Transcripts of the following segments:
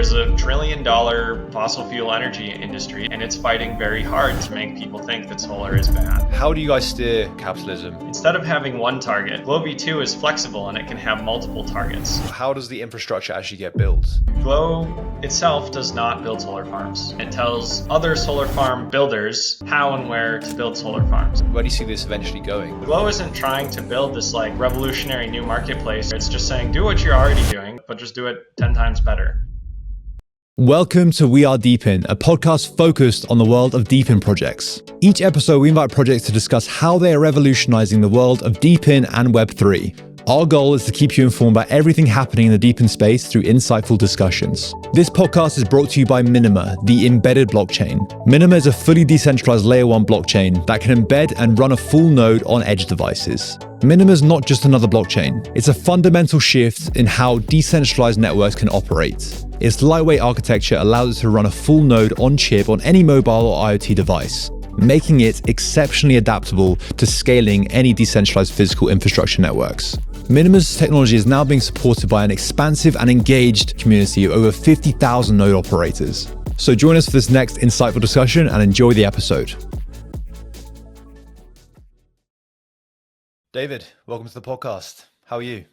There's a $1 trillion fossil fuel energy industry, and it's fighting very hard to make people think that solar is bad. How do you guys steer capitalism? Instead of having one target, Glow V2 is flexible and it can have multiple targets. How does the infrastructure actually get built? Glow itself does not build solar farms. It tells other solar farm builders how and where to build solar farms. Where do you see this eventually going? Glow isn't trying to build this revolutionary new marketplace. It's just saying, do what you're already doing, but just do it 10 times better. Welcome to We Are DePIN, a podcast focused on the world of DePIN projects. Each episode, we invite projects to discuss how they are revolutionizing the world of DePIN and Web3. Our goal is to keep you informed about everything happening in the DePIN space through insightful discussions. This podcast is brought to you by Minima, the embedded blockchain. Minima is a fully decentralized layer 1 blockchain that can embed and run a full node on edge devices. Minima is not just another blockchain. It's a fundamental shift in how decentralized networks can operate. Its lightweight architecture allows it to run a full node on chip on any mobile or IoT device, making it exceptionally adaptable to scaling any decentralized physical infrastructure networks. Minima's technology is now being supported by an expansive and engaged community of over 50,000 node operators. So join us for this next insightful discussion and enjoy the episode. David, welcome to the podcast. How are you?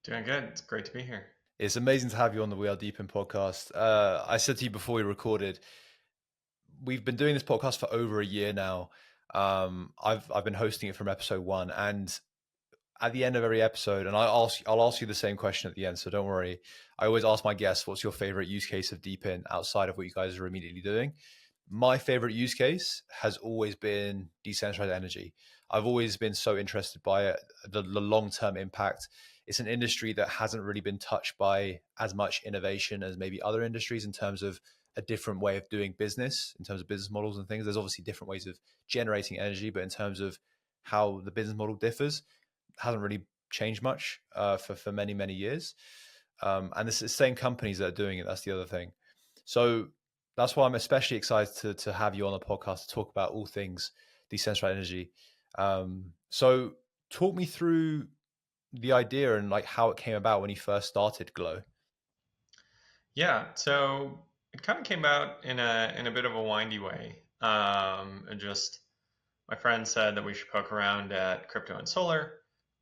Doing good. It's great to be here. It's amazing to have you on the We Are DePIN podcast. I said to you before we recorded, we've been doing this podcast for over a year now. I've been hosting it from episode 1, and at the end of every episode, and I'll ask you the same question at the end, so don't worry. I always ask my guests, what's your favorite use case of DePIN outside of what you guys are immediately doing? My favorite use case has always been decentralized energy. I've always been so interested by it, the long-term impact. It's an industry that hasn't really been touched by as much innovation as maybe other industries in terms of a different way of doing business, in terms of business models and things. There's obviously different ways of generating energy, but in terms of how the business model differs, hasn't really changed much for many, many years. And it's the same companies that are doing it. That's the other thing. So that's why I'm especially excited to have you on the podcast to talk about all things decentralized energy. So talk me through the idea and how it came about when you first started Glow. Yeah, so it kind of came about in a bit of a windy way. Just my friend said that we should poke around at crypto and solar.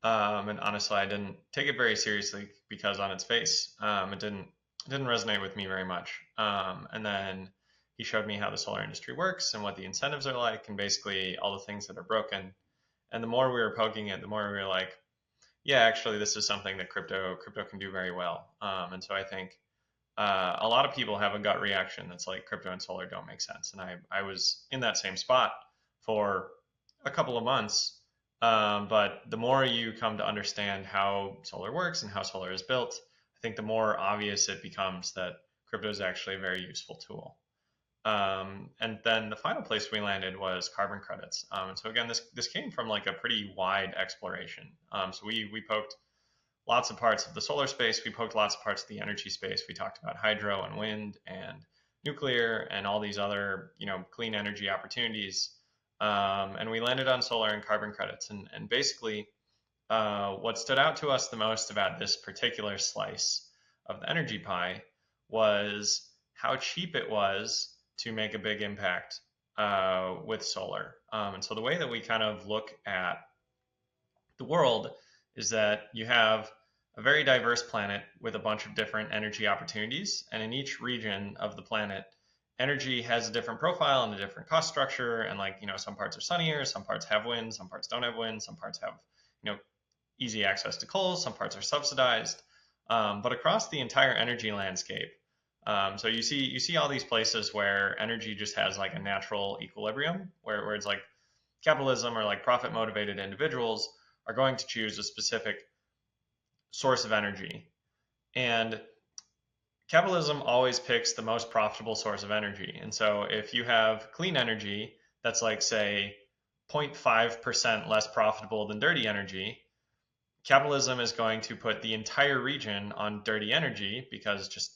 And honestly, I didn't take it very seriously because on its face, it didn't resonate with me very much. And then he showed me how the solar industry works and what the incentives are like, and basically all the things that are broken. And the more we were poking it, the more we were like, yeah, actually, this is something that crypto can do very well. And so I think a lot of people have a gut reaction that's like crypto and solar don't make sense. And I was in that same spot for a couple of months. But the more you come to understand how solar works and how solar is built, I think the more obvious it becomes that crypto is actually a very useful tool. And then the final place we landed was carbon credits. And so again, this came from a pretty wide exploration. So we poked lots of parts of the solar space. We poked lots of parts of the energy space. We talked about hydro and wind and nuclear and all these other, clean energy opportunities. And we landed on solar and carbon credits. And basically, what stood out to us the most about this particular slice of the energy pie was how cheap it was to make a big impact with solar. And so the way that we kind of look at the world is that you have a very diverse planet with a bunch of different energy opportunities. And in each region of the planet, energy has a different profile and a different cost structure. And some parts are sunnier, some parts have wind, some parts don't have wind, some parts have, easy access to coal, some parts are subsidized. But across the entire energy landscape, so you see all these places where energy just has a natural equilibrium where it's capitalism or profit motivated individuals are going to choose a specific source of energy. And capitalism always picks the most profitable source of energy. And so if you have clean energy that's say 0.5% less profitable than dirty energy, capitalism is going to put the entire region on dirty energy because just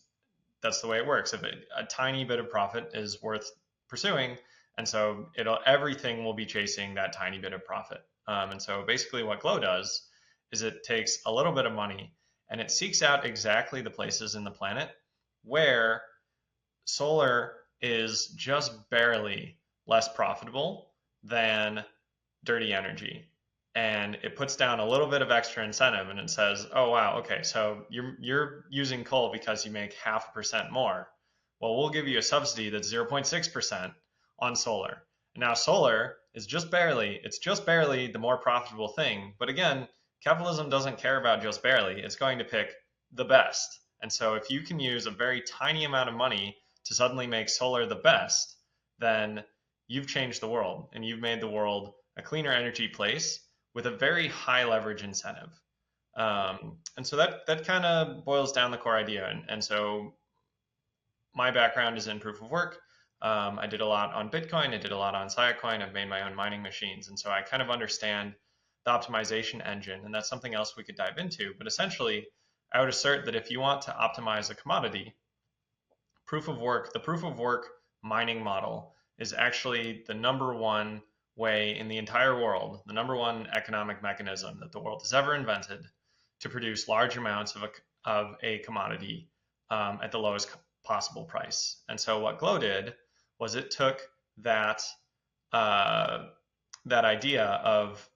that's the way it works. If a tiny bit of profit is worth pursuing, and so everything will be chasing that tiny bit of profit. And so basically what Glow does is it takes a little bit of money and it seeks out exactly the places in the planet where solar is just barely less profitable than dirty energy. And it puts down a little bit of extra incentive and it says, oh, wow, okay, so you're using coal because you make 0.5% more. Well, we'll give you a subsidy that's 0.6% on solar. Now, solar is just barely the more profitable thing. But again, capitalism doesn't care about just barely. It's going to pick the best. And so if you can use a very tiny amount of money to suddenly make solar the best, then you've changed the world and you've made the world a cleaner energy place with a very high leverage incentive. And so that kind of boils down the core idea. And so my background is in proof of work. I did a lot on Bitcoin. I did a lot on Siacoin. I've made my own mining machines. And so I kind of understand the optimization engine. And that's something else we could dive into. But essentially, I would assert that if you want to optimize a commodity, the proof of work mining model is actually the number one way in the entire world, the number one economic mechanism that the world has ever invented to produce large amounts of a commodity at the lowest possible price. And so what Glow did was it took that idea of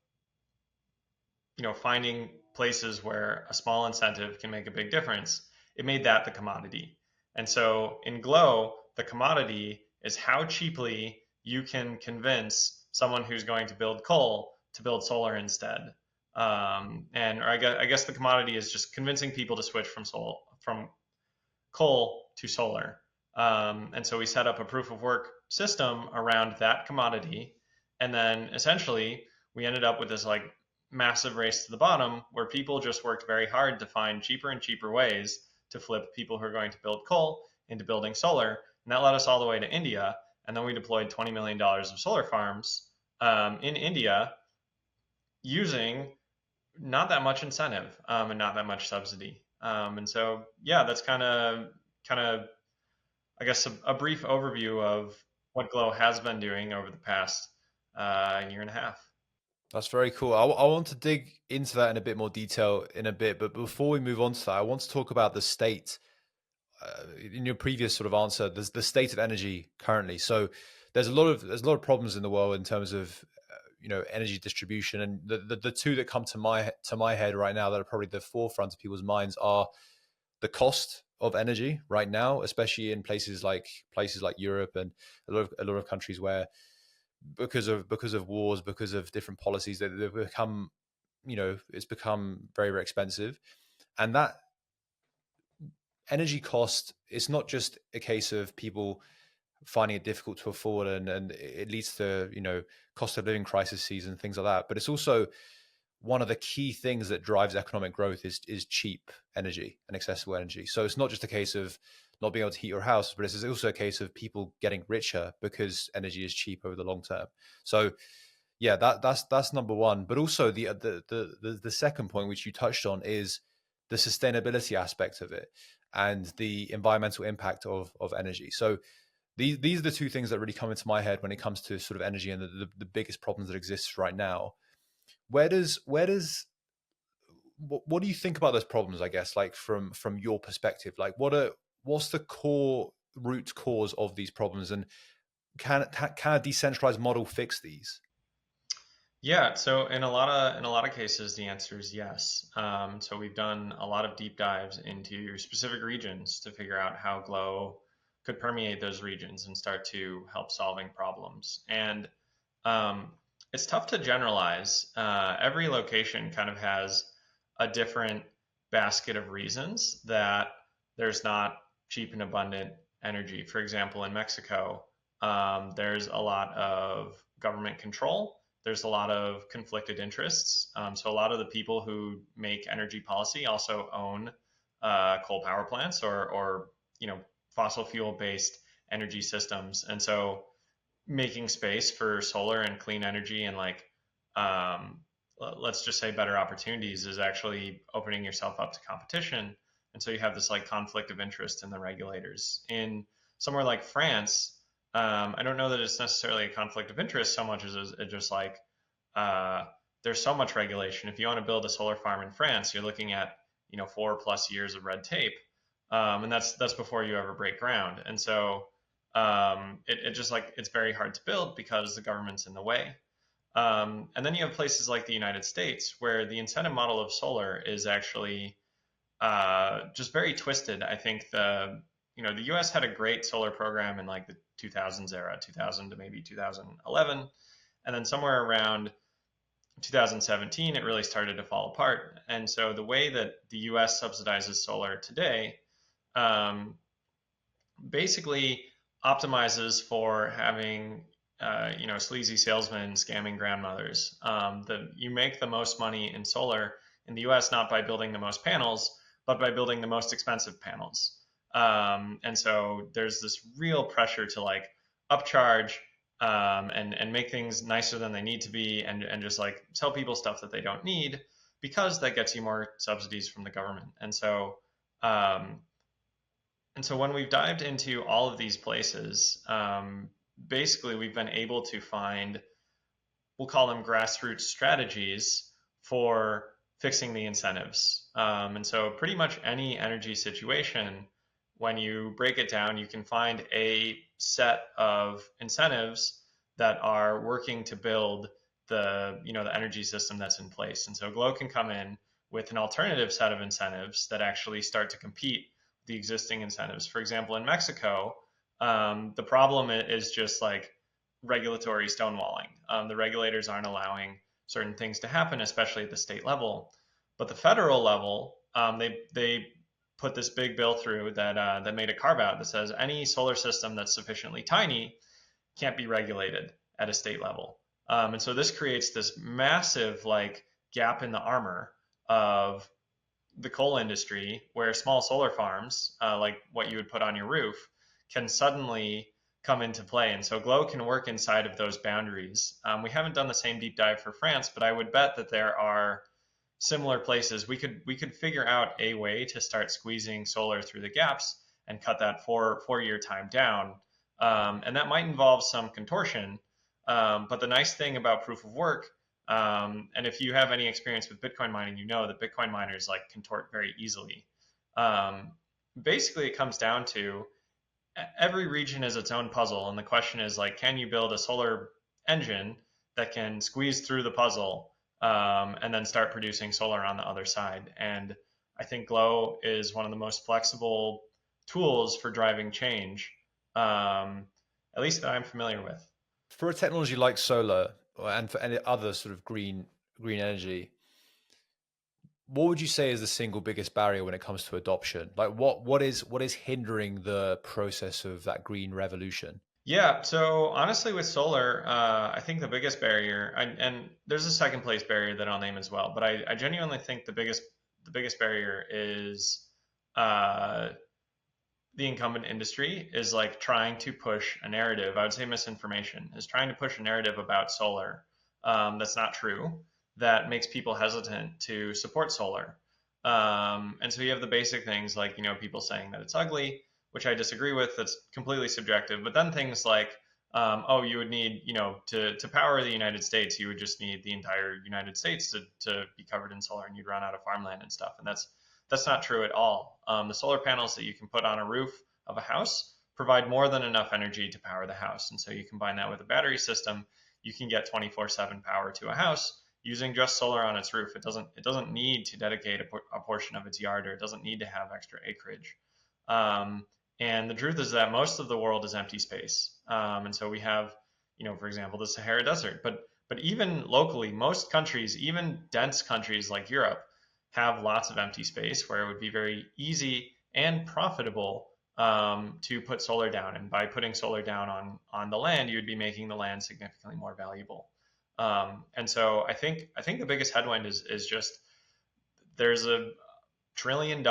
finding places where a small incentive can make a big difference. It made that the commodity. And so in Glow, the commodity is how cheaply you can convince someone who's going to build coal to build solar instead. I guess the commodity is just convincing people to switch from coal to solar. And so we set up a proof of work system around that commodity. And then essentially we ended up with this like massive race to the bottom where people just worked very hard to find cheaper and cheaper ways to flip people who are going to build coal into building solar. And that led us all the way to India. And then we deployed $20 million of solar farms in India using not that much incentive and not that much subsidy. And so, yeah, that's kind of, I guess, a brief overview of what Glow has been doing over the past year and a half. That's very cool. I want to dig into that in a bit more detail in a bit, but before we move on to that, I want to talk about the state. In your previous sort of answer, there's the state of energy currently. So there's a lot of problems in the world in terms of energy distribution, and the two that come to my head right now that are probably the forefront of people's minds are the cost of energy right now, especially in places like Europe and a lot of countries where because of wars, because of different policies, they've become, it's become very, very expensive. And that energy cost, it's not just a case of people finding it difficult to afford and it leads to, cost of living crises and things like that. But it's also one of the key things that drives economic growth is cheap energy and accessible energy. So it's not just a case of not being able to heat your house, but it's also a case of people getting richer because energy is cheap over the long term. So yeah, that's number one. But also the second point, which you touched on, is the sustainability aspect of it and the environmental impact of energy. So these are the two things that really come into my head when it comes to sort of energy and the biggest problems that exist right now. What do you think about those problems, I guess, like from your perspective? Like what's the root cause of these problems, and can a decentralized model fix these? Yeah, so in a lot of cases, the answer is yes. So we've done a lot of deep dives into specific regions to figure out how Glow could permeate those regions and start to help solving problems. And it's tough to generalize. Every location kind of has a different basket of reasons that there's not cheap and abundant energy. For example, in Mexico, there's a lot of government control. There's a lot of conflicted interests. So a lot of the people who make energy policy also own coal power plants or fossil fuel based energy systems. And so making space for solar and clean energy and let's just say better opportunities is actually opening yourself up to competition. And so you have this like conflict of interest in the regulators. In somewhere like France, I don't know that it's necessarily a conflict of interest so much as it's just like there's so much regulation. If you want to build a solar farm in France, you're looking at 4+ years of red tape. And that's before you ever break ground. And so it just like it's very hard to build because the government's in the way. And then you have places like the United States where the incentive model of solar is actually just very twisted. I think the U.S. had a great solar program in like the 2000s era, 2000 to maybe 2011, and then somewhere around 2017 it really started to fall apart. And so the way that the U.S. subsidizes solar today um, basically optimizes for having sleazy salesmen scamming grandmothers. That you make the most money in solar in the U.S. not by building the most panels, but by building the most expensive panels. And so there's this real pressure to like upcharge and make things nicer than they need to be, and just like sell people stuff that they don't need, because that gets you more subsidies from the government. Um, and so when we've dived into all of these places, basically we've been able to find, we'll call them grassroots strategies for fixing the incentives. And so pretty much any energy situation, when you break it down, you can find a set of incentives that are working to build the energy system that's in place. And so Glow can come in with an alternative set of incentives that actually start to compete the existing incentives. For example, in Mexico, the problem is just like regulatory stonewalling. The regulators aren't allowing certain things to happen, especially at the state level. But the federal level, they put this big bill through that made a carve out that says any solar system that's sufficiently tiny can't be regulated at a state level. And so this creates this massive like gap in the armor of the coal industry, where small solar farms, like what you would put on your roof, can suddenly come into play. And so Glow can work inside of those boundaries. We haven't done the same deep dive for France, but I would bet that there are similar places. We could figure out a way to start squeezing solar through the gaps and cut that four-year time down. And that might involve some contortion. But the nice thing about proof of work, and if you have any experience with Bitcoin mining, you know that Bitcoin miners like contort very easily. Basically, it comes down to every region is its own puzzle, and the question is like, can you build a solar engine that can squeeze through the puzzle and then start producing solar on the other side? And I think Glow is one of the most flexible tools for driving change, at least that I'm familiar with. For a technology like solar, and for any other sort of green energy, what would you say is the single biggest barrier when it comes to adoption? Like what is hindering the process of that green revolution? Yeah, so honestly, with solar, I think the biggest barrier, and there's a second place barrier that I'll name as well, but I genuinely think the biggest barrier is the incumbent industry is like trying to push a narrative. I would say misinformation is trying to push a narrative about solar that's not true, that makes people hesitant to support solar. And so you have the basic things like, people saying that it's ugly, which I disagree with. That's completely subjective. But then things like, you would need, to power the United States, you would just need the entire United States to be covered in solar, and you'd run out of farmland and stuff. And that's not true at all. The solar panels that you can put on a roof of a house provide more than enough energy to power the house. And so you combine that with a battery system, you can get 24/7 power to a house using just solar on its roof. It doesn't need to dedicate a portion of its yard, or it doesn't need to have extra acreage. And the truth is that most of the world is empty space. And so we have, for example, the Sahara Desert. But even locally, most countries, even dense countries like Europe, have lots of empty space where it would be very easy and profitable to put solar down. And by putting solar down on the land, you would be making the land significantly more valuable. And so I think the biggest headwind is just there's a $1 trillion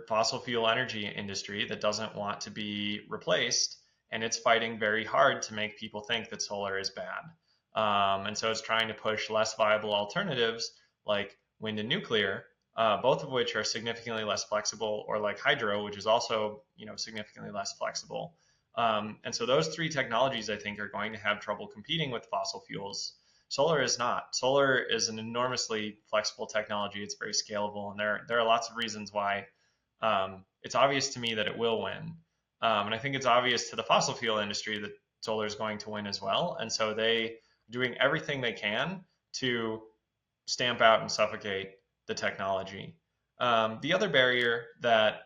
fossil fuel energy industry that doesn't want to be replaced, and it's fighting very hard to make people think that solar is bad. And so it's trying to push less viable alternatives like wind and nuclear, both of which are significantly less flexible, or like hydro, which is also significantly less flexible. And so those three technologies, I think, are going to have trouble competing with fossil fuels. Solar is not. Solar is an enormously flexible technology. It's very scalable, and there are lots of reasons why it's obvious to me that it will win. And I think it's obvious to the fossil fuel industry that solar is going to win as well. And so they are doing everything they can to stamp out and suffocate the technology. The other barrier that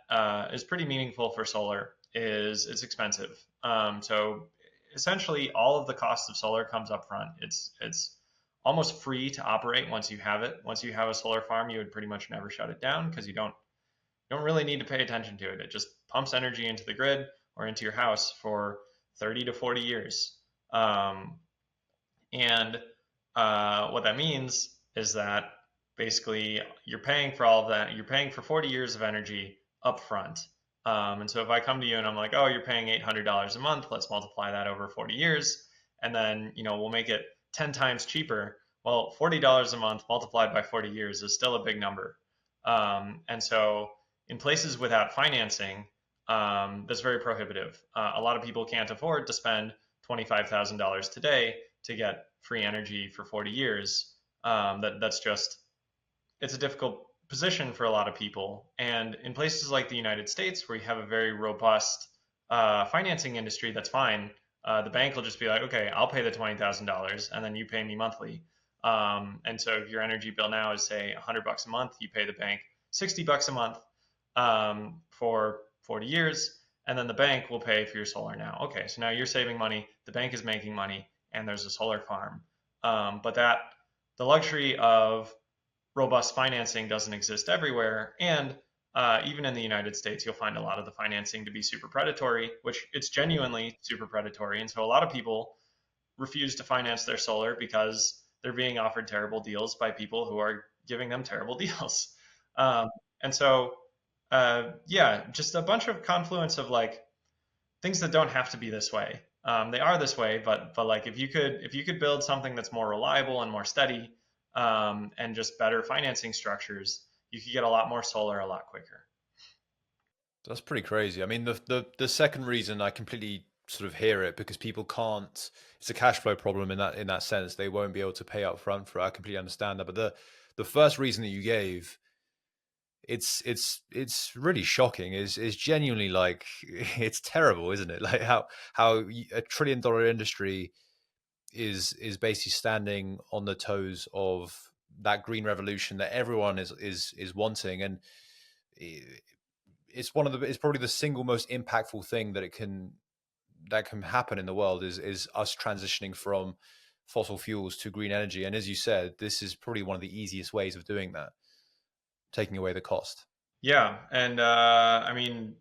is pretty meaningful for solar is it's expensive. So essentially, all of the cost of solar comes up front. It's almost free to operate once you have it. Once you have a solar farm, you would pretty much never shut it down because you don't really need to pay attention to it. It just pumps energy into the grid or into your house for 30 to 40 years. And what that means is that basically you're paying for all of that. You're paying for 40 years of energy up front. And so if I come to you and I'm like, oh, you're paying $800 a month, let's multiply that over 40 years. And then, we'll make it 10 times cheaper. Well, $40 a month multiplied by 40 years is still a big number. And so in places without financing, that's very prohibitive. A lot of people can't afford to spend $25,000 today to get free energy for 40 years. It's a difficult position for a lot of people. And in places like the United States, where you have a very robust financing industry, that's fine. The bank will just be like, okay, I'll pay the $20,000 and then you pay me monthly. And so if your energy bill now is, say, $100 a month, you pay the bank $60 a month for 40 years, and then the bank will pay for your solar now. Okay, so now you're saving money, the bank is making money, and there's a solar farm. But the luxury of robust financing doesn't exist everywhere, and even in the United States, you'll find a lot of the financing to be super predatory, which it's genuinely super predatory. And so a lot of people refuse to finance their solar because they're being offered terrible deals by people who are giving them terrible deals. And so, just a bunch of confluence of like things that don't have to be this way. They are this way, but like if you could build something that's more reliable and more steady, and just better financing structures, you could get a lot more solar a lot quicker. That's pretty crazy. I mean, the second reason I completely sort of hear it, because people can't. It's a cash flow problem in that sense. They won't be able to pay up front for it. I completely understand that. But the first reason that you gave, it's really shocking. Is genuinely like it's terrible, isn't it? Like how a $1 trillion industry is basically standing on the toes of that green revolution that everyone is wanting, and it's probably the single most impactful thing that can happen in the world is us transitioning from fossil fuels to green energy. And as you said, this is probably one of the easiest ways of doing that, taking away the cost. Yeah, and I mean,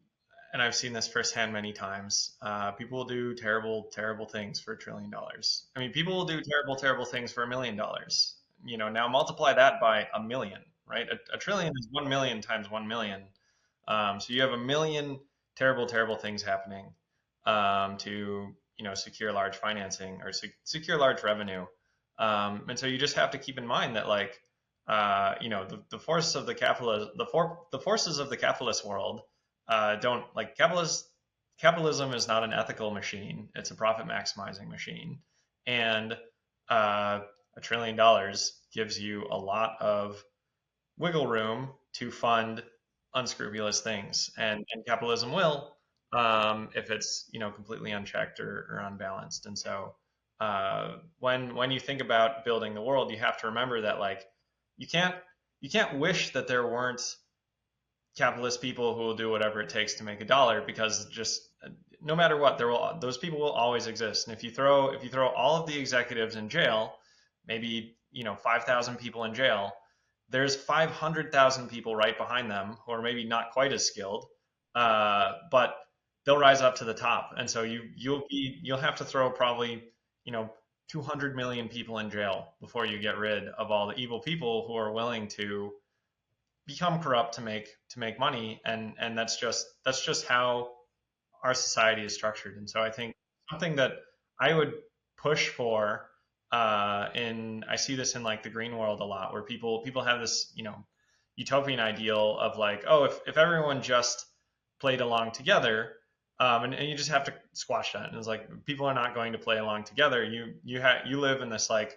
and I've seen this firsthand many times. People will do terrible, terrible things for $1 trillion. I mean, people will do terrible, terrible things for $1 million. Now multiply that by a million, right? A trillion is 1 million times 1 million. So you have a million terrible, terrible things happening to secure large financing or secure large revenue. And so you just have to keep in mind that like the forces of the capitalist world don't like capitalism is not an ethical machine. It's a profit maximizing machine. And $1 trillion gives you a lot of wiggle room to fund unscrupulous things, and capitalism will, if it's completely unchecked or unbalanced. And so when you think about building the world, you have to remember that like you can't wish that there weren't capitalist people who will do whatever it takes to make a dollar, because just no matter what, those people will always exist. And if you throw all of the executives in jail, maybe 5,000 people in jail, there's 500,000 people right behind them who are maybe not quite as skilled, but they'll rise up to the top. And so you'll have to throw probably 200 million people in jail before you get rid of all the evil people who are willing to become corrupt to make money. And that's just how our society is structured. And so I think something that I would push for, I see this in like the green world a lot, where people have this utopian ideal of like, oh, if everyone just played along together, and you just have to squash that. And it's like, people are not going to play along together. You live in this like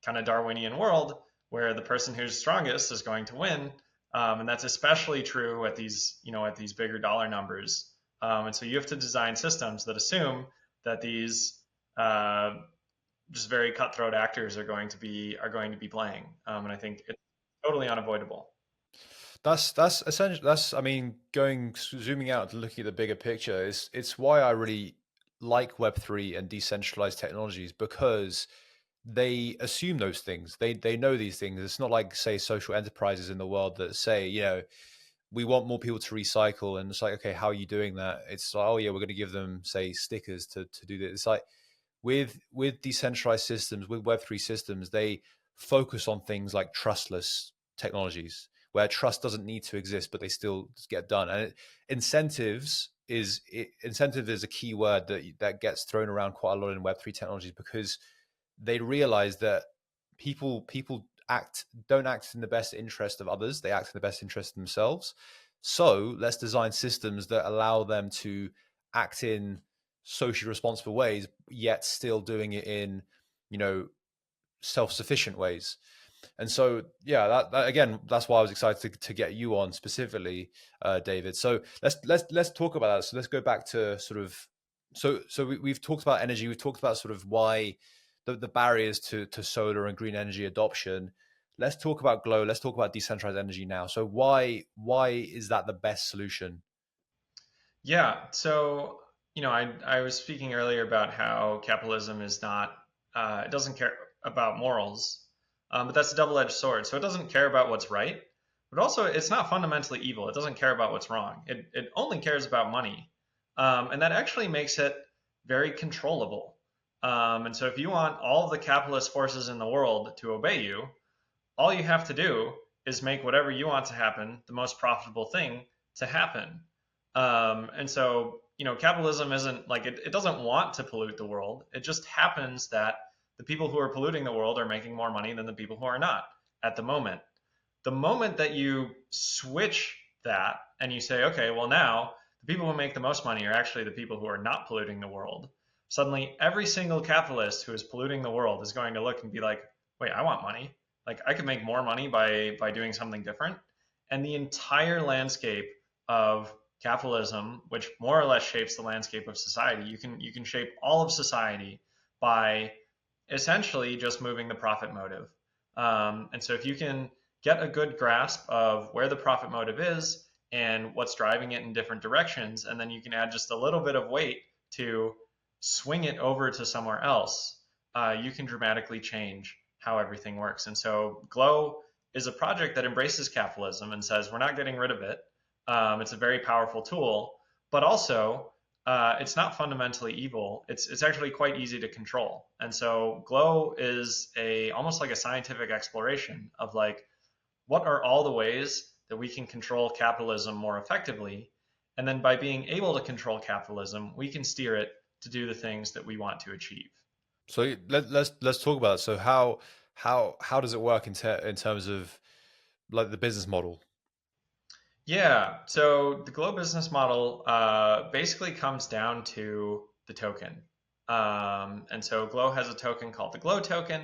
kind of Darwinian world where the person who's strongest is going to win, And that's especially true at these, at these bigger dollar numbers. And so you have to design systems that assume that these uh, just very cutthroat actors are going to be playing. And I think it's totally unavoidable. That's essentially I mean, going zooming out and looking at the bigger picture is it's why I really like Web3 and decentralized technologies, because they assume those things. They know these things. It's not like, say, social enterprises in the world that say, we want more people to recycle, and it's like, okay, how are you doing that? It's like, oh yeah, we're going to give them, say, stickers to do this. It's like with decentralized systems, with Web3 systems, they focus on things like trustless technologies where trust doesn't need to exist, but they still get done. And incentive is a key word that gets thrown around quite a lot in Web3 technologies, because they realize that people don't act in the best interest of others. They act in the best interest of themselves. So let's design systems that allow them to act in socially responsible ways, yet still doing it in, self-sufficient ways. And so, yeah, that again, that's why I was excited to get you on specifically, David. So let's talk about that. So let's go back to sort of, we've talked about energy. We've talked about sort of why the barriers to solar and green energy adoption. Let's talk about Glow. Let's talk about decentralized energy now. So why is that the best solution? Yeah. So, I was speaking earlier about how capitalism is not, it doesn't care about morals, but that's a double-edged sword. So it doesn't care about what's right, but also it's not fundamentally evil. It doesn't care about what's wrong. It only cares about money. And that actually makes it very controllable. And so if you want all of the capitalist forces in the world to obey you, all you have to do is make whatever you want to happen the most profitable thing to happen. And so, capitalism isn't like it doesn't want to pollute the world. It just happens that the people who are polluting the world are making more money than the people who are not at the moment. The moment that you switch that and you say, okay, well, now the people who make the most money are actually the people who are not polluting the world, suddenly every single capitalist who is polluting the world is going to look and be like, wait, I want money. Like I could make more money by doing something different. And the entire landscape of capitalism, which more or less shapes the landscape of society, you can shape all of society by essentially just moving the profit motive. And so if you can get a good grasp of where the profit motive is and what's driving it in different directions, and then you can add just a little bit of weight to swing it over to somewhere else, you can dramatically change how everything works. And so Glow is a project that embraces capitalism and says we're not getting rid of it. It's a very powerful tool, but also it's not fundamentally evil. It's actually quite easy to control. And so Glow is almost like a scientific exploration of like what are all the ways that we can control capitalism more effectively, and then by being able to control capitalism, we can steer it to do the things that we want to achieve. So let's talk about it. So how does it work in terms of like the business model? Yeah, so the Glow business model basically comes down to the token. And so Glow has a token called the Glow token.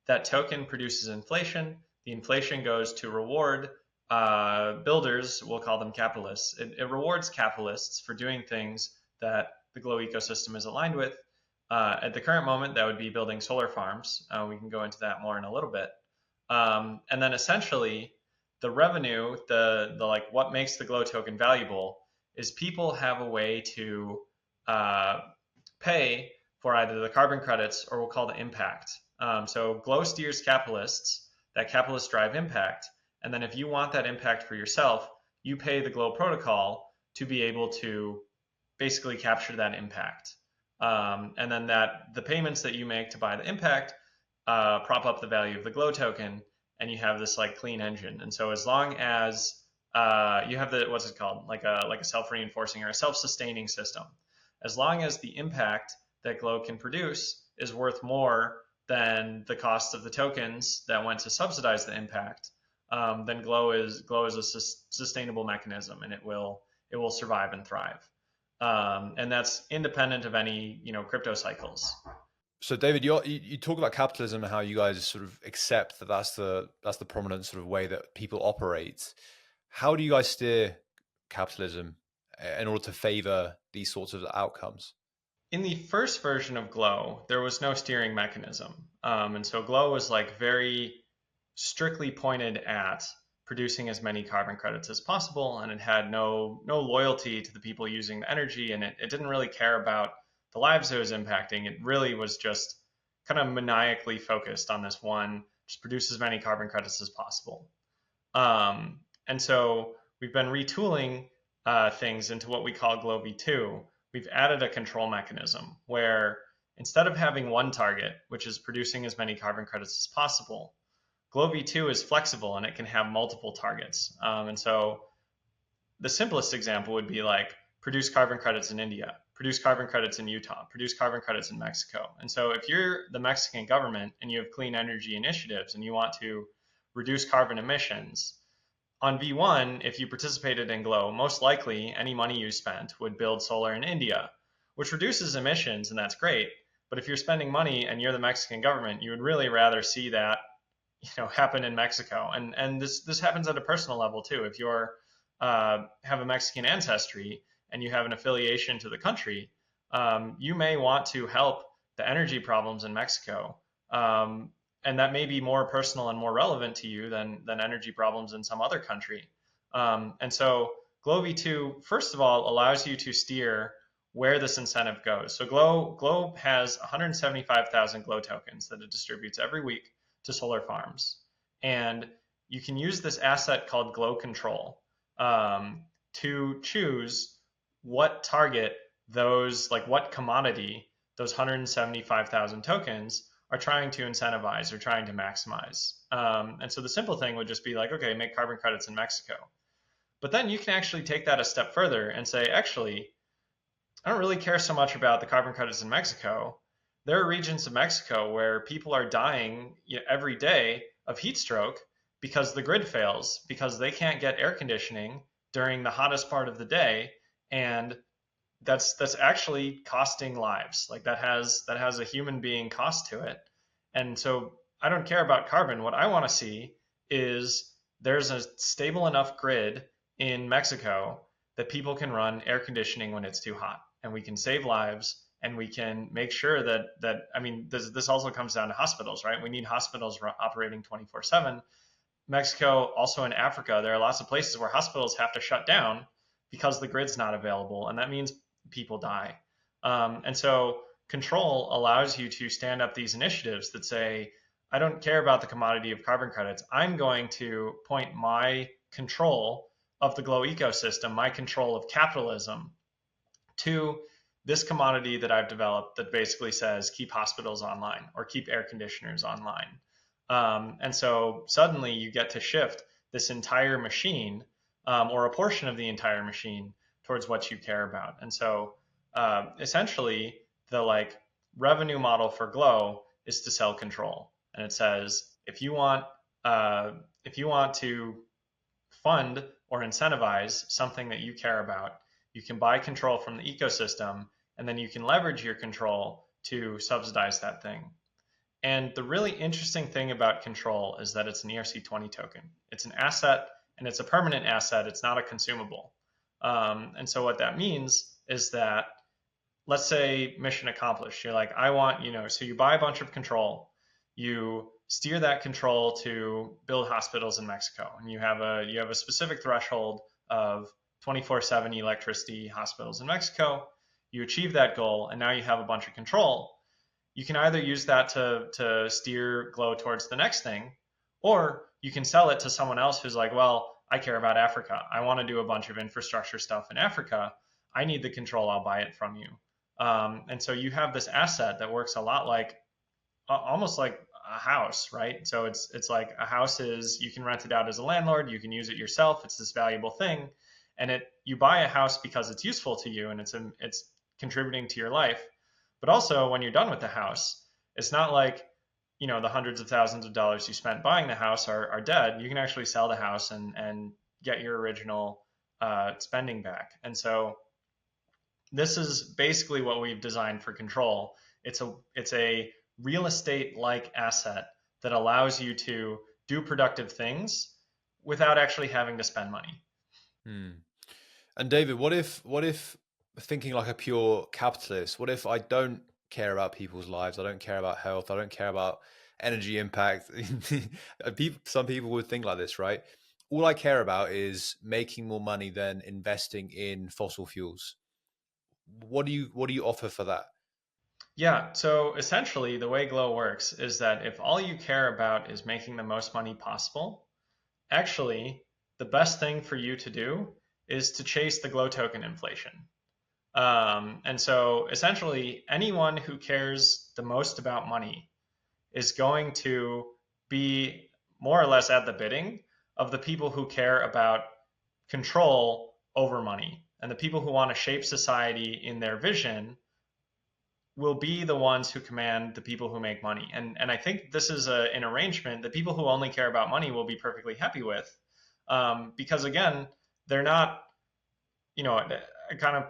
That token produces inflation. The inflation goes to reward builders, we'll call them capitalists. It rewards capitalists for doing things that the Glow ecosystem is aligned with. At the current moment, that would be building solar farms. We can go into that more in a little bit. And then essentially, the revenue, the like what makes the Glow token valuable is people have a way to pay for either the carbon credits or we'll call the impact. So Glow steers capitalists, that capitalists drive impact. And then if you want that impact for yourself, you pay the Glow protocol to be able to basically capture that impact. And then the payments that you make to buy the impact prop up the value of the Glow token, and you have this like clean engine. And so as long as you have what's it called, like a self-reinforcing or a self-sustaining system, as long as the impact that Glow can produce is worth more than the cost of the tokens that went to subsidize the impact, then Glow is a sustainable mechanism, and it will survive and thrive. And that's independent of any crypto cycles. So David, you talk about capitalism and how you guys sort of accept that that's the prominent sort of way that people operate. How do you guys steer capitalism in order to favor these sorts of outcomes? In the first version of Glow, there was no steering mechanism. And so Glow was like very strictly pointed at producing as many carbon credits as possible, and it had no loyalty to the people using the energy, and it didn't really care about the lives it was impacting. It really was just kind of maniacally focused on this one, just produce as many carbon credits as possible. And so we've been retooling things into what we call Glow V2. We've added a control mechanism where instead of having one target, which is producing as many carbon credits as possible, Glow V2 is flexible and it can have multiple targets. And so the simplest example would be like produce carbon credits in India, produce carbon credits in Utah, produce carbon credits in Mexico. And so if you're the Mexican government and you have clean energy initiatives and you want to reduce carbon emissions, on V1, if you participated in Glow, most likely any money you spent would build solar in India, which reduces emissions, and that's great. But if you're spending money and you're the Mexican government, you would really rather see that happen in Mexico. And this happens at a personal level too. If you're have a Mexican ancestry and you have an affiliation to the country, you may want to help the energy problems in Mexico. And that may be more personal and more relevant to you than energy problems in some other country. And so Glow V2, first of all, allows you to steer where this incentive goes. So Glow has 175,000 Glow tokens that it distributes every week to solar farms. And you can use this asset called Glow Control to choose what target those, like what commodity those 175,000 tokens are trying to incentivize or trying to maximize. And so the simple thing would just be like, okay, make carbon credits in Mexico. But then you can actually take that a step further and say, actually, I don't really care so much about the carbon credits in Mexico. There are regions of Mexico where people are dying every day of heat stroke because the grid fails, because they can't get air conditioning during the hottest part of the day. And that's actually costing lives. Like that has a human being cost to it. And so I don't care about carbon. What I want to see is there's a stable enough grid in Mexico that people can run air conditioning when it's too hot, and we can save lives, and we can make sure that I mean, this also comes down to hospitals, right? We need hospitals operating 24/7. Mexico, also in Africa, there are lots of places where hospitals have to shut down because the grid's not available, and that means people die. And so control allows you to stand up these initiatives that say, I don't care about the commodity of carbon credits. I'm going to point my control of the Glow ecosystem, my control of capitalism, to this commodity that I've developed that basically says keep hospitals online or keep air conditioners online. And so suddenly you get to shift this entire machine or a portion of the entire machine towards what you care about. And so essentially the revenue model for Glow is to sell control. And it says, if you want to fund or incentivize something that you care about, you can buy control from the ecosystem, and then you can leverage your control to subsidize that thing. And the really interesting thing about control is that it's an ERC20 token. It's an asset, and it's a permanent asset. It's not a consumable. And so what that means is that, let's say mission accomplished. You're like, I want, so you buy a bunch of control, you steer that control to build hospitals in Mexico, and you have a specific threshold of 24/7 electricity hospitals in Mexico. You achieve that goal, and now you have a bunch of control. You can either use that to steer Glow towards the next thing, or you can sell it to someone else who's like, well, I care about Africa. I want to do a bunch of infrastructure stuff in Africa. I need the control. I'll buy it from you. And so you have this asset that works a lot like, almost like a house, right? So it's like a house is, you can rent it out as a landlord. You can use it yourself. It's this valuable thing. And you buy a house because it's useful to you and it's contributing to your life. But also when you're done with the house, it's not like, the hundreds of thousands of dollars you spent buying the house are dead. You can actually sell the house and get your original spending back. And so this is basically what we've designed for control. It's a real estate-like asset that allows you to do productive things without actually having to spend money. Hmm. And David, what if thinking like a pure capitalist, what if I don't care about people's lives, I don't care about health, I don't care about energy impact? Some people would think like this, right? All I care about is making more money than investing in fossil fuels. What do you offer for that? Yeah, so essentially the way Glow works is that if all you care about is making the most money possible, actually the best thing for you to do is to chase the Glow token inflation. And so essentially anyone who cares the most about money is going to be more or less at the bidding of the people who care about control over money. And the people who want to shape society in their vision will be the ones who command the people who make money. And I think this is an arrangement that people who only care about money will be perfectly happy with, because again, they're not, kind of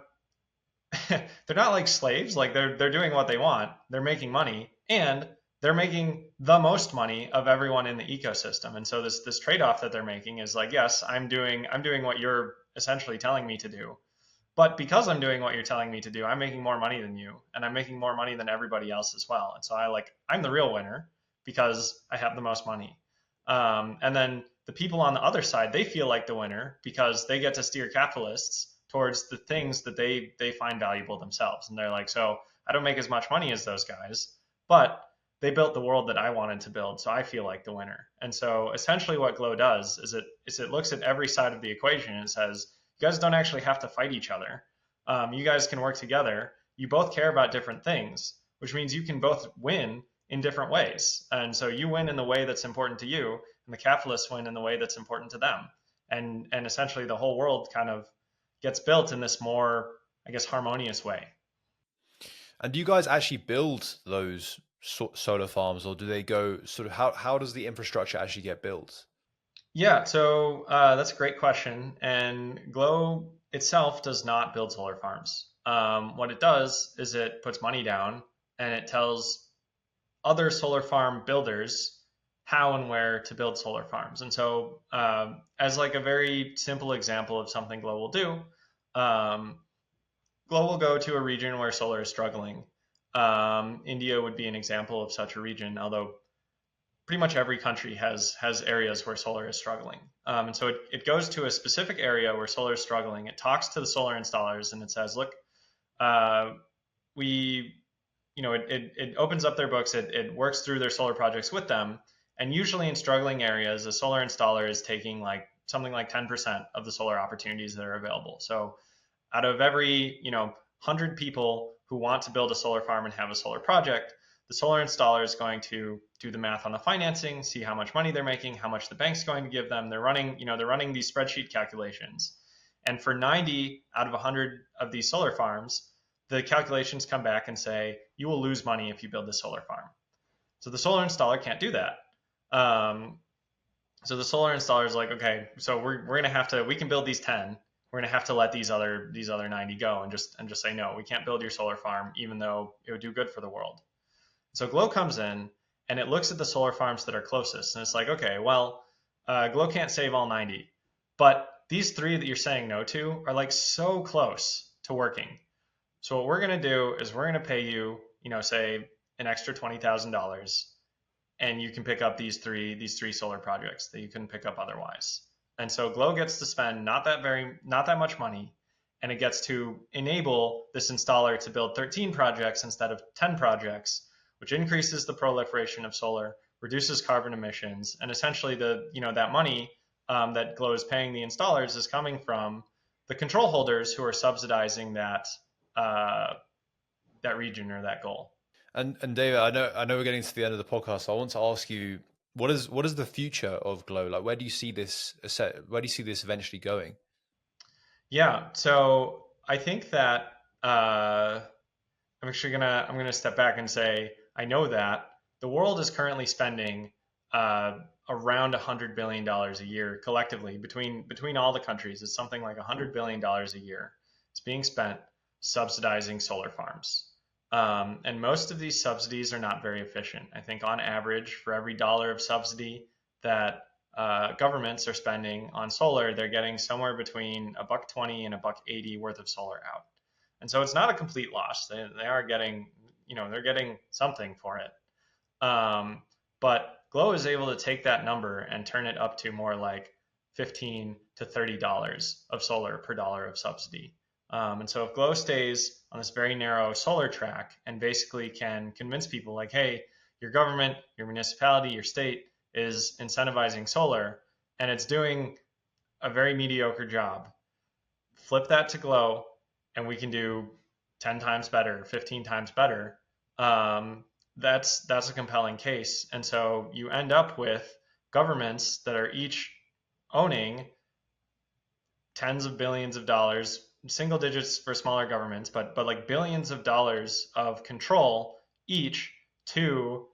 they're not like slaves. Like they're doing what they want. They're making money, and they're making the most money of everyone in the ecosystem. And so this trade-off that they're making is like, yes, I'm doing what you're essentially telling me to do. But because I'm doing what you're telling me to do, I'm making more money than you, and I'm making more money than everybody else as well. And so I'm the real winner because I have the most money. And then the people on the other side, they feel like the winner because they get to steer capitalists towards the things that they find valuable themselves. And they're like, so I don't make as much money as those guys, but they built the world that I wanted to build, so I feel like the winner. And so essentially what Glow does is it looks at every side of the equation and says, you guys don't actually have to fight each other. You guys can work together. You both care about different things, which means you can both win in different ways. And so you win in the way that's important to you, and the capitalists win in the way that's important to them. And essentially the whole world kind of gets built in this more, I guess, harmonious way. And do you guys actually build those solar farms, or do they go sort of how does the infrastructure actually get built? Yeah, so that's a great question. And Glow itself does not build solar farms. What it does is it puts money down and it tells other solar farm builders how and where to build solar farms. And so, as like a very simple example of something Glow will do, um, Glow will go to a region where solar is struggling. India would be an example of such a region, although pretty much every country has areas where solar is struggling. And so it goes to a specific area where solar is struggling. It talks to the solar installers and it says, look, we, it opens up their books. It works through their solar projects with them. And usually in struggling areas, a solar installer is taking like something like 10% of the solar opportunities that are available. So out of every, 100 people who want to build a solar farm and have a solar project, the solar installer is going to do the math on the financing, see how much money they're making, how much the bank's going to give them. They're running these spreadsheet calculations. And for 90 out of 100 of these solar farms, the calculations come back and say, you will lose money if you build this solar farm. So the solar installer can't do that. So the solar installer is like, okay, so we're going to have to, we can build these 10. We're going to have to let these other 90 go and just say, no, we can't build your solar farm, even though it would do good for the world. So Glow comes in and it looks at the solar farms that are closest. And it's like, okay, well, Glow can't save all 90, but these 3 that you're saying no to are like so close to working. So what we're going to do is we're going to pay you, say an extra $20,000, and you can pick up these three solar projects that you couldn't pick up otherwise. And so Glow gets to spend not that much money, and it gets to enable this installer to build 13 projects instead of 10 projects, which increases the proliferation of solar, reduces carbon emissions, and essentially that money that Glow is paying the installers is coming from the control holders who are subsidizing that region or that goal. And David, I know we're getting to the end of the podcast, so I want to ask you, what is the future of Glow? Like, where do you see this eventually going? Yeah, so I think that I'm gonna step back and say I know that the world is currently spending around $100 billion a year collectively between all the countries. It's something like $100 billion a year. It's being spent subsidizing solar farms. And most of these subsidies are not very efficient. I think on average, for every dollar of subsidy that governments are spending on solar, they're getting somewhere between $1.20 and $1.80 worth of solar out. And so it's not a complete loss. They are getting, they're getting something for it. But Glow is able to take that number and turn it up to more like $15 to $30 of solar per dollar of subsidy. And so if Glow stays on this very narrow solar track and basically can convince people like, hey, your government, your municipality, your state is incentivizing solar and it's doing a very mediocre job, flip that to Glow and we can do 10 times better, 15 times better. That's a compelling case. And so you end up with governments that are each owning tens of billions of dollars, single digits for smaller governments, but like billions of dollars of control each to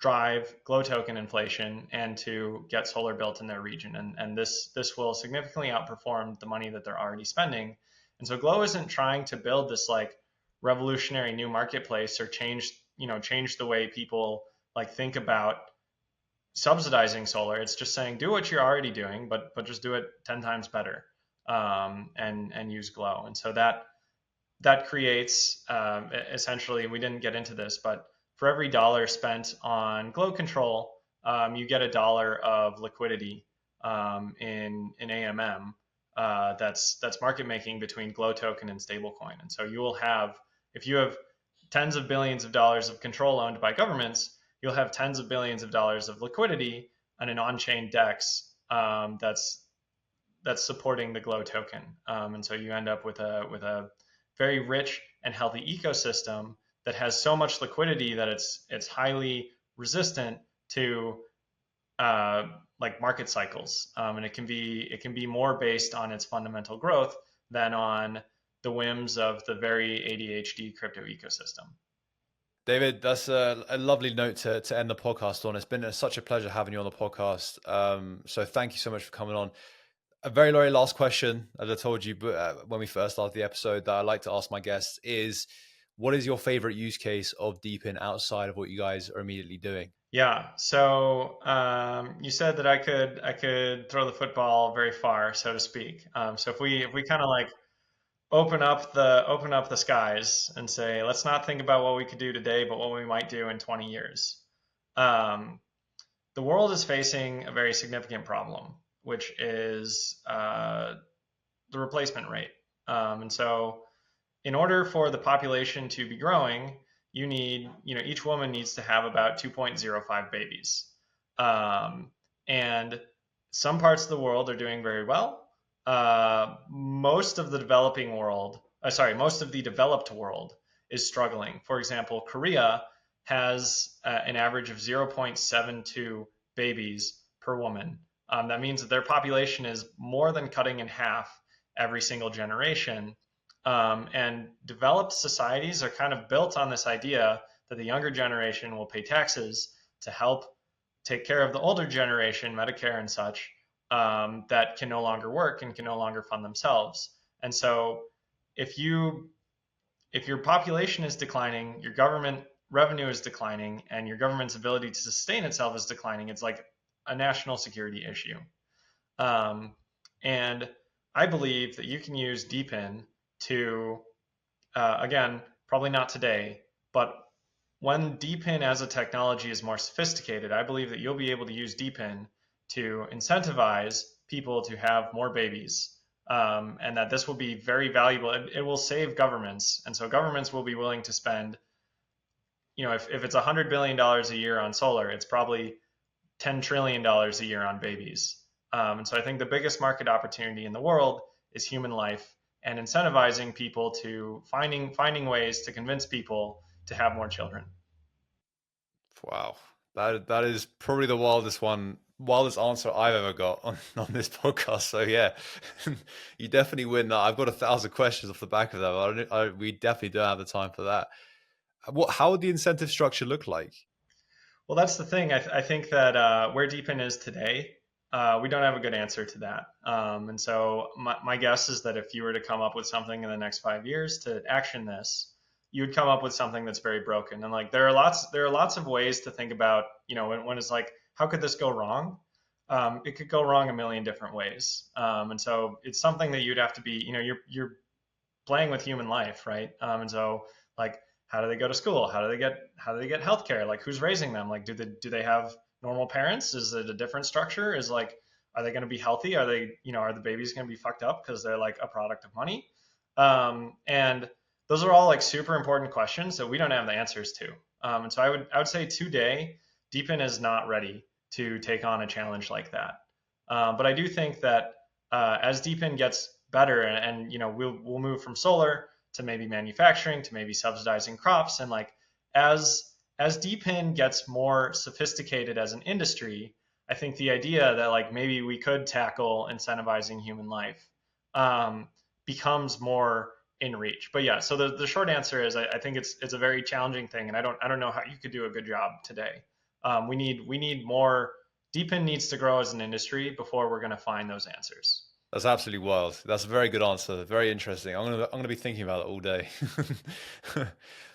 drive Glow token inflation and to get solar built in their region. And this will significantly outperform the money that they're already spending. And so Glow isn't trying to build this like revolutionary new marketplace or change the way people like think about subsidizing solar. It's just saying do what you're already doing, but just do it 10 times better, and use Glow. And so that creates essentially, we didn't get into this, but for every dollar spent on Glow control, you get $1 of liquidity in AMM that's market making between Glow token and stablecoin. And so you will have, if you have tens of billions of dollars of control owned by governments, you'll have tens of billions of dollars of liquidity on an on-chain DEX that's supporting the Glow token. And so you end up with a very rich and healthy ecosystem that has so much liquidity that it's highly resistant to like market cycles, and it can be more based on its fundamental growth than on the whims of the very ADHD crypto ecosystem. David, that's a lovely note to end the podcast on. It's been such a pleasure having you on the podcast. So thank you so much for coming on. A very, very last question, as I told you when we first started the episode, that I like to ask my guests is, what is your favorite use case of DePIN outside of what you guys are immediately doing? Yeah. So you said that I could throw the football very far, so to speak. So if we kind of like open up the skies and say, let's not think about what we could do today, but what we might do in 20 years. The world is facing a very significant problem, which is the replacement rate. And so in order for the population to be growing, you need, each woman needs to have about 2.05 babies. And some parts of the world are doing very well. Most of the developed world is struggling. For example, Korea has an average of 0.72 babies per woman. That means that their population is more than cutting in half every single generation. And developed societies are kind of built on this idea that the younger generation will pay taxes to help take care of the older generation, Medicare and such, that can no longer work and can no longer fund themselves. And so if your population is declining, your government revenue is declining, and your government's ability to sustain itself is declining, it's like a national security issue. And I believe that you can use DePIN to, again, probably not today, but when DePIN as a technology is more sophisticated, I believe that you'll be able to use DePIN to incentivize people to have more babies, and that this will be very valuable. It will save governments, and so governments will be willing to spend, if it's $100 billion a year on solar, it's probably $10 trillion a year on babies. And so I think the biggest market opportunity in the world is human life, and incentivizing people to finding ways to convince people to have more children. Wow, that is probably the wildest answer I've ever got on this podcast. So yeah, you definitely win that. I've got 1,000 questions off the back of that. We definitely don't have the time for that. How would the incentive structure look like? Well, that's the thing. I think that where DePIN is today, we don't have a good answer to that. And so my guess is that if you were to come up with something in the next 5 years to action this, you would come up with something that's very broken. And like there are lots of ways to think about, when it's like, how could this go wrong? it could go wrong a million different ways. And so it's something that you'd have to be, you're playing with human life, right? And so like, how do they go to school? How do they get healthcare? Like, who's raising them? Like, do they have normal parents? Is it a different structure? Is like, are they going to be healthy? Are they, are the babies going to be fucked up because they're like a product of money? And those are all like super important questions that we don't have the answers to. And so I would say today, DePIN is not ready to take on a challenge like that. But I do think that as DePIN gets better, and we'll move from solar to maybe manufacturing to maybe subsidizing crops, and like as DePIN gets more sophisticated as an industry, I think the idea that like maybe we could tackle incentivizing human life becomes more in reach. But yeah, so the short answer is I think it's a very challenging thing, and I don't know how you could do a good job today. We need more. DePIN needs to grow as an industry before we're going to find those answers. That's absolutely wild. That's a very good answer. Very interesting. I'm gonna be thinking about it all day.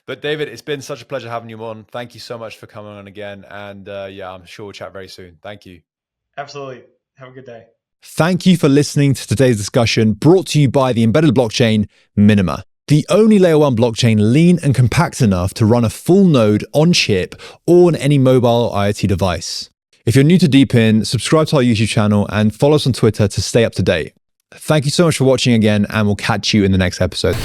But David, it's been such a pleasure having you on. Thank you so much for coming on again. And yeah, I'm sure we'll chat very soon. Thank you. Absolutely. Have a good day. Thank you for listening to today's discussion, brought to you by the embedded blockchain Minima, the only layer 1 blockchain lean and compact enough to run a full node on chip or on any mobile IoT device. If you're new to DePIN, subscribe to our YouTube channel and follow us on Twitter to stay up to date. Thank you so much for watching again, and we'll catch you in the next episode.